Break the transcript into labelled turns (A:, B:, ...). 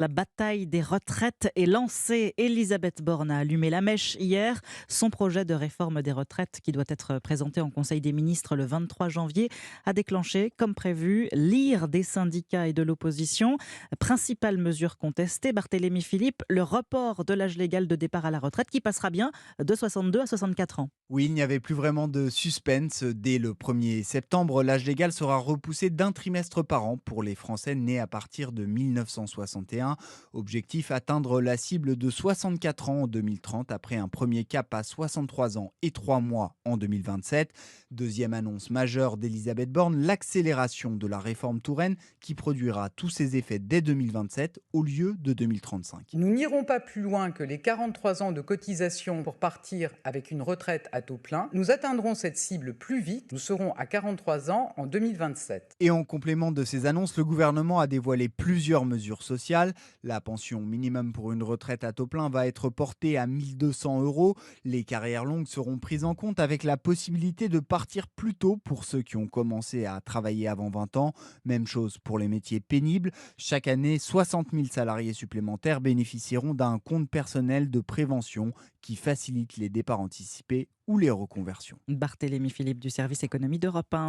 A: La bataille des retraites est lancée. Elisabeth Borne a allumé la mèche hier. Son projet de réforme des retraites, qui doit être présenté en Conseil des ministres le 23 janvier, a déclenché, comme prévu, l'ire des syndicats et de l'opposition. Principale mesure contestée, Barthélémy Philippe, le report de l'âge légal de départ à la retraite qui passera bien de 62 à 64 ans.
B: Oui, il n'y avait plus vraiment de suspense. Dès le 1er septembre, l'âge légal sera repoussé d'un trimestre par an pour les Français nés à partir de 1961. Objectif, atteindre la cible de 64 ans en 2030 après un premier cap à 63 ans et 3 mois en 2027. Deuxième annonce majeure d'Elisabeth Borne, l'accélération de la réforme Touraine qui produira tous ses effets dès 2027 au lieu de 2035.
C: Nous n'irons pas plus loin que les 43 ans de cotisation pour partir avec une retraite à taux plein. Nous atteindrons cette cible plus vite. Nous serons à 43 ans en 2027.
B: Et en complément de ces annonces, le gouvernement a dévoilé plusieurs mesures sociales. La pension minimum pour une retraite à taux plein va être portée à 1 200 euros. Les carrières longues seront prises en compte avec la possibilité de partir plus tôt pour ceux qui ont commencé à travailler avant 20 ans. Même chose pour les métiers pénibles. Chaque année, 60 000 salariés supplémentaires bénéficieront d'un compte personnel de prévention qui facilite les départs anticipés ou les reconversions.
A: Barthélémy Philippe du service économie d'Europe 1.